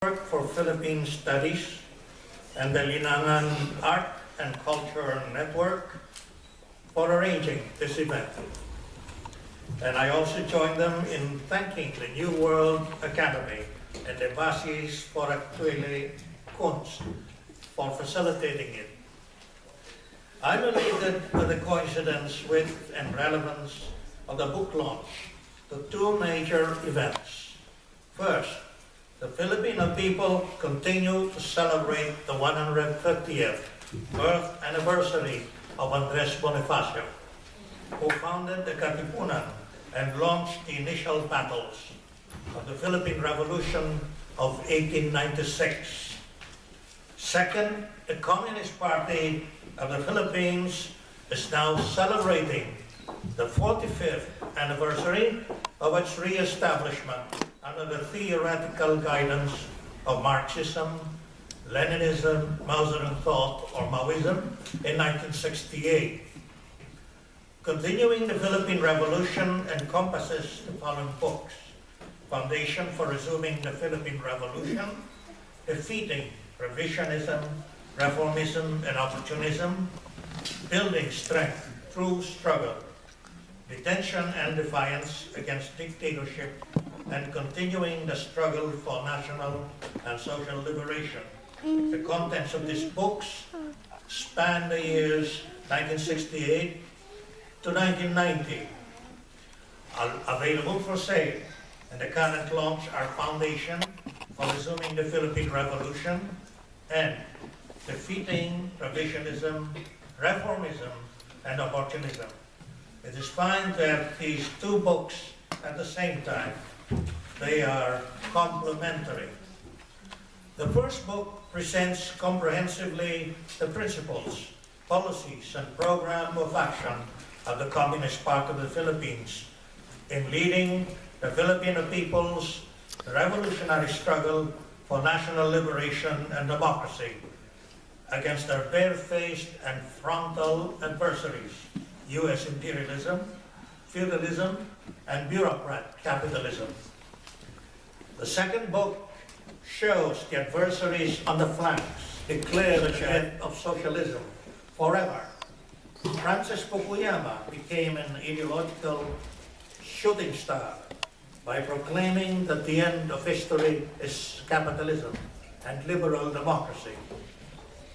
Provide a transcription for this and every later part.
Network for Philippine Studies and the Linangan Art and Culture Network for arranging this event. And I also join them in thanking the New World Academy and the Basis for Actuelle Kunst for facilitating it. I'm elated with the coincidence with and relevance of the book launch to two major events. First, the Filipino people continue to celebrate the 150th birth anniversary of Andres Bonifacio, who founded the Katipunan and launched the initial battles of the Philippine Revolution of 1896. Second, the Communist Party of the Philippines is now celebrating the 45th anniversary of its re-establishment under the theoretical guidance of Marxism, Leninism, Mao Zedong thought, or Maoism, in 1968. Continuing the Philippine Revolution encompasses the following books: Foundation for Resuming the Philippine Revolution, Defeating Revisionism, Reformism, and Opportunism, Building Strength Through Struggle, Detention and Defiance Against Dictatorship, and Continuing the Struggle for National and Social Liberation. The contents of these books span the years 1968 to 1990. Available for sale, and the current launch are Foundation for Resuming the Philippine Revolution and Defeating Revisionism, Reformism, and Opportunism. It is fine to have these two books at the same time. They are complementary. The first book presents comprehensively the principles, policies, and program of action of the Communist Party of the Philippines in leading the Filipino people's revolutionary struggle for national liberation and democracy against their barefaced and frontal adversaries, U.S. imperialism, feudalism, and bureaucrat capitalism. The second book shows the adversaries on the flanks declare the death of socialism forever. Francis Fukuyama became an ideological shooting star by proclaiming that the end of history is capitalism and liberal democracy.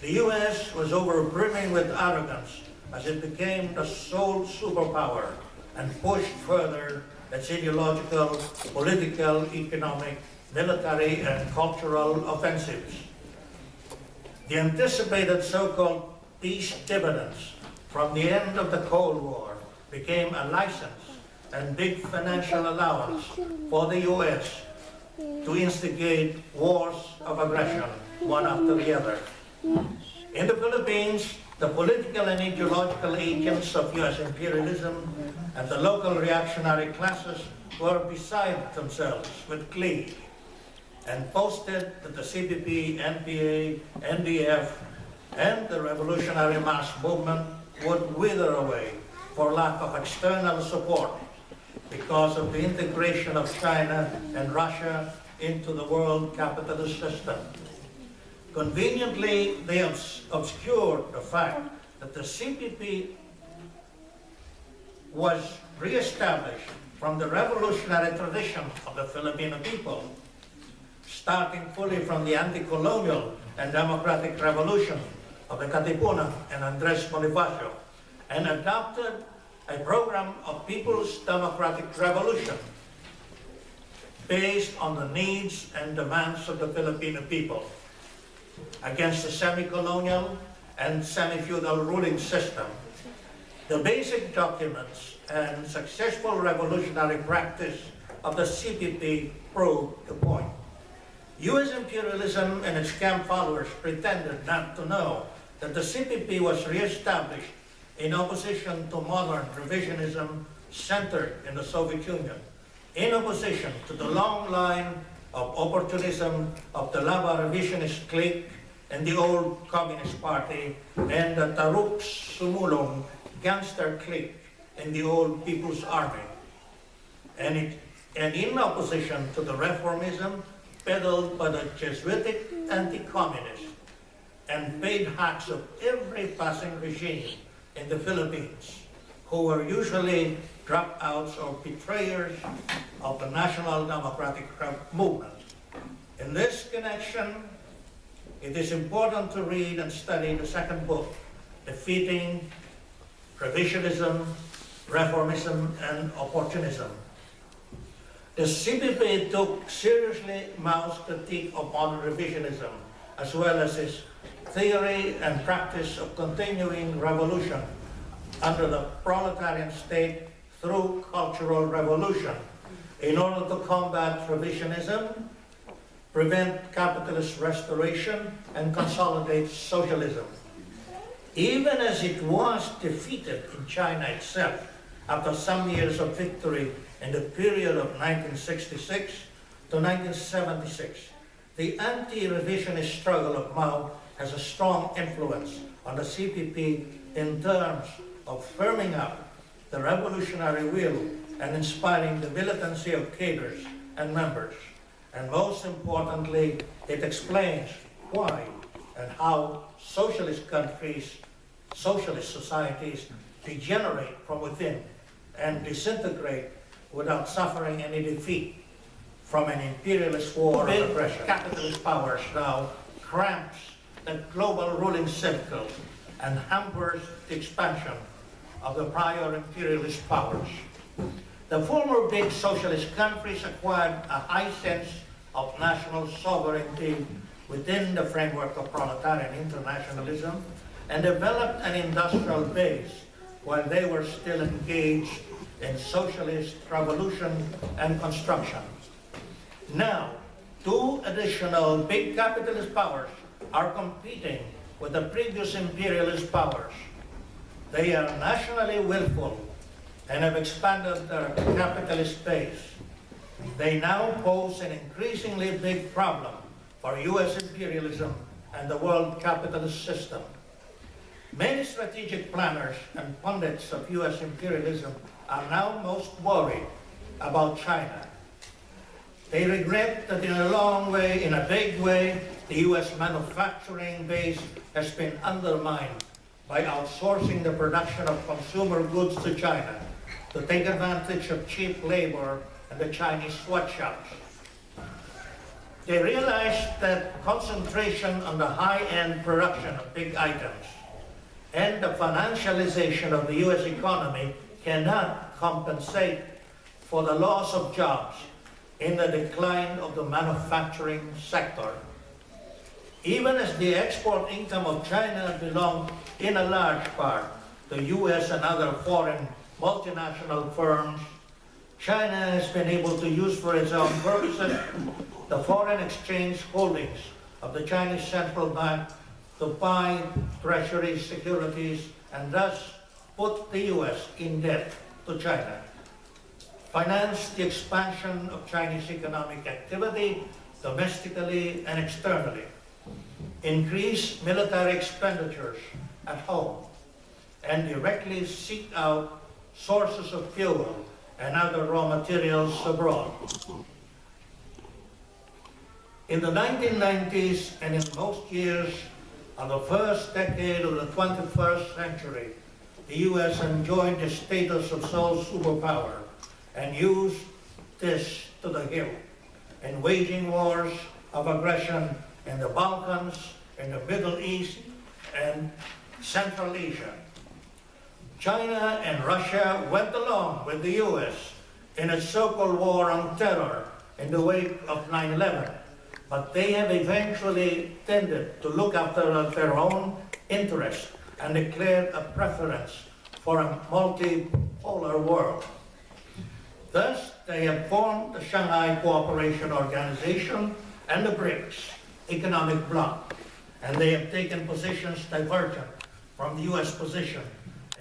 The U.S. was overbrimming with arrogance as it became the sole superpower and pushed further its ideological, political, economic, military, and cultural offensives. The anticipated so-called peace dividends from the end of the Cold War became a license and big financial allowance for the U.S. to instigate wars of aggression, one after the other. In the Philippines, the political and ideological agents of U.S. imperialism and the local reactionary classes were beside themselves with glee and boasted that the CPP, NPA, NDF, and the revolutionary mass movement would wither away for lack of external support because of the integration of China and Russia into the world capitalist system. Conveniently, they obscured the fact that the CPP was re-established from the revolutionary tradition of the Filipino people, starting fully from the anti-colonial and democratic revolution of the Katipunan and Andres Bonifacio, and adopted a program of people's democratic revolution based on the needs and demands of the Filipino people against the semi-colonial and semi-feudal ruling system. The basic documents and successful revolutionary practice of the CPP proved the point. U.S. imperialism and its camp followers pretended not to know that the CPP was re-established in opposition to modern revisionism centered in the Soviet Union, in opposition to the long line of opportunism of the Lava revisionist clique and the old Communist Party and the Taruk Sumulong gangster clique in the old People's Army, and in opposition to the reformism, peddled by the Jesuitic anti-communists and paid hacks of every passing regime in the Philippines, who were usually dropouts or betrayers of the National Democratic Movement. In this connection, it is important to read and study the second book, Defeating Revisionism, Reformism, and Opportunism. The CPP took seriously Mao's critique of modern revisionism, as well as his theory and practice of continuing revolution under the proletarian state through cultural revolution in order to combat revisionism, prevent capitalist restoration, and consolidate socialism. Even as it was defeated in China itself after some years of victory in the period of 1966 to 1976, the anti-revisionist struggle of Mao has a strong influence on the CPP in terms of firming up the revolutionary will and inspiring the militancy of cadres and members. And most importantly, it explains why and how socialist countries, socialist societies degenerate from within and disintegrate without suffering any defeat from an imperialist war of aggression. Capitalist powers now cramps the global ruling circle and hampers the expansion of the prior imperialist powers. The former big socialist countries acquired a high sense of national sovereignty within the framework of proletarian internationalism and developed an industrial base while they were still engaged in socialist revolution and construction. Now, two additional big capitalist powers are competing with the previous imperialist powers. They are nationally willful and have expanded their capitalist base. They now pose an increasingly big problem for U.S. imperialism and the world capitalist system. Many strategic planners and pundits of U.S. imperialism are now most worried about China. They regret that in a big way, the U.S. manufacturing base has been undermined by outsourcing the production of consumer goods to China to take advantage of cheap labor and the Chinese sweatshops. They realized that concentration on the high-end production of big items and the financialization of the U.S. economy cannot compensate for the loss of jobs in the decline of the manufacturing sector. Even as the export income of China belonged in a large part to U.S. and other foreign multinational firms, China has been able to use for its own purposes the foreign exchange holdings of the Chinese central bank to buy treasury securities and thus put the U.S. in debt to China, finance the expansion of Chinese economic activity domestically and externally, increase military expenditures at home, and directly seek out sources of fuel and other raw materials abroad. In the 1990s and in most years of the first decade of the 21st century, the U.S. enjoyed the status of sole superpower and used this to the hilt in waging wars of aggression in the Balkans, in the Middle East, and Central Asia. China and Russia went along with the U.S. in a so-called war on terror in the wake of 9/11, but they have eventually tended to look after their own interests and declared a preference for a multipolar world. Thus, they have formed the Shanghai Cooperation Organization and the BRICS economic bloc, and they have taken positions divergent from the U.S. position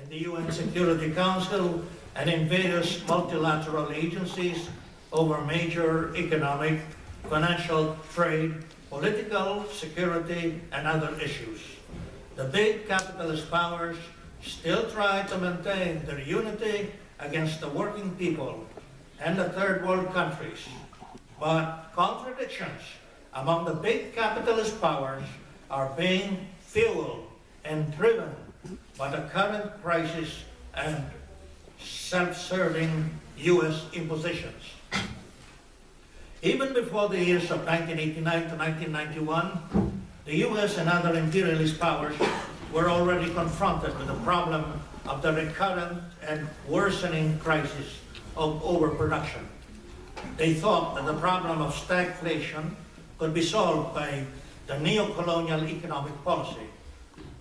in the UN Security Council and in various multilateral agencies over major economic, financial, trade, political, security, and other issues. The big capitalist powers still try to maintain their unity against the working people and the third world countries, But contradictions among the big capitalist powers are being fueled and driven by the current crisis and self-serving U.S. impositions. Even before the years of 1989 to 1991, the U.S. and other imperialist powers were already confronted with the problem of the recurrent and worsening crisis of overproduction. They thought that the problem of stagflation could be solved by the neo-colonial economic policy.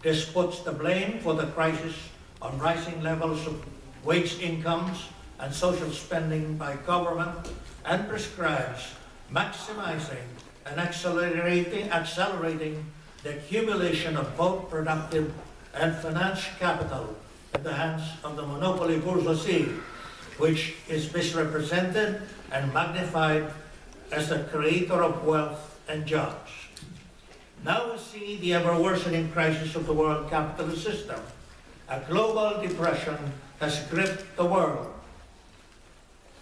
This puts the blame for the crisis on rising levels of wage incomes and social spending by government and prescribes maximizing and accelerating the accumulation of both productive and financial capital in the hands of the monopoly bourgeoisie, which is misrepresented and magnified as the creator of wealth and jobs. Now we see the ever-worsening crisis of the world capitalist system. A global depression has gripped the world.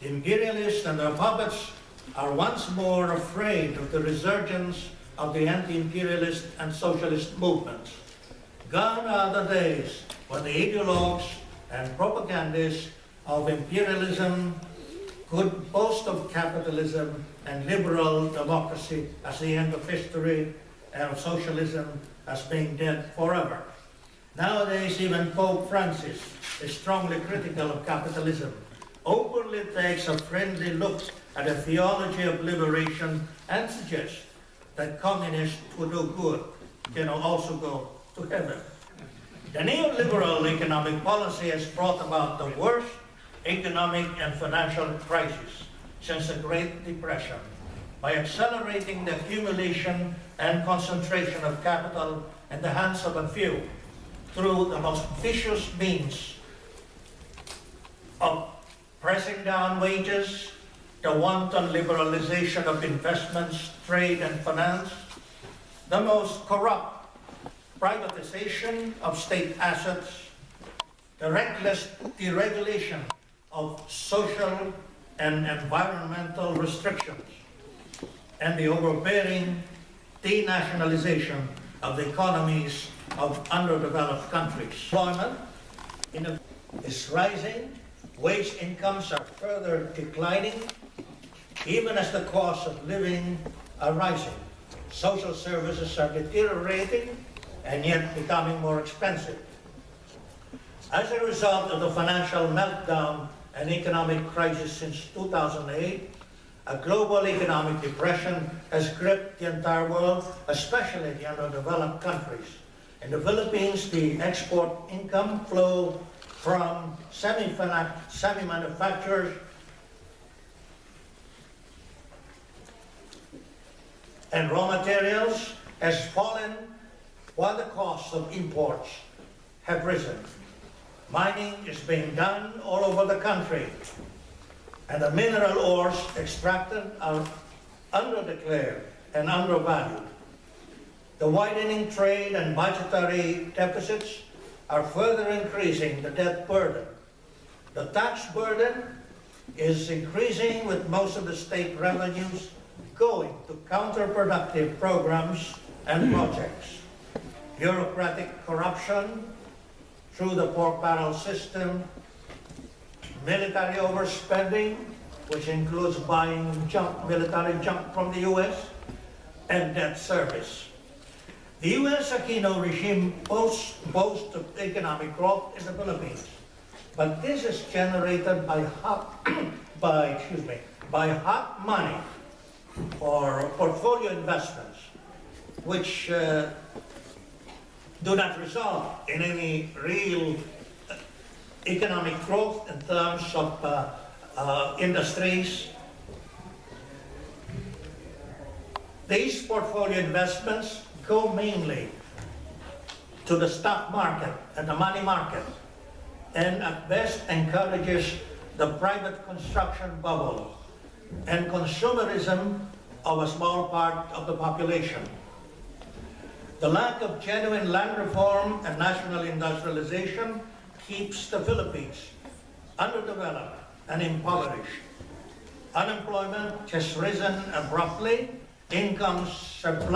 The imperialists and their puppets are once more afraid of the resurgence of the anti-imperialist and socialist movements. Gone are the days when the ideologues and propagandists of imperialism could boast of capitalism and liberal democracy as the end of history and of socialism as being dead forever. Nowadays, even Pope Francis is strongly critical of capitalism, openly takes a friendly look at a theology of liberation and suggests that communists who do good can also go to heaven. The neoliberal economic policy has brought about the worst economic and financial crisis since the Great Depression by accelerating the accumulation and concentration of capital in the hands of a few through the most vicious means of pressing down wages, the wanton liberalization of investments, trade, and finance, the most corrupt privatization of state assets, the reckless deregulation of social and environmental restrictions, and the overbearing denationalization of the economies of underdeveloped countries. Employment is rising, wage incomes are further declining, even as the cost of living are rising. Social services are deteriorating and yet becoming more expensive. As a result of the financial meltdown and economic crisis since 2008, a global economic depression has gripped the entire world, especially the underdeveloped countries. In the Philippines, the export income flow from semi-manufacturers and raw materials has fallen while the costs of imports have risen. Mining is being done all over the country, and the mineral ores extracted are underdeclared and undervalued. The widening trade and budgetary deficits are further increasing the debt burden. The tax burden is increasing, with most of the state revenues going to counterproductive programs and projects. Bureaucratic corruption through the pork barrel system, military overspending, which includes buying military junk from the U.S., and debt service. The U.S. Aquino regime boasts of economic growth in the Philippines, but this is generated by hot money or portfolio investments, which do not result in any real economic growth in terms of industries. These portfolio investments go mainly to the stock market and the money market, and at best encourages the private construction bubble and consumerism of a small part of the population. The lack of genuine land reform and national industrialization keeps the Philippines underdeveloped and impoverished. unemployment has risen abruptly, incomes have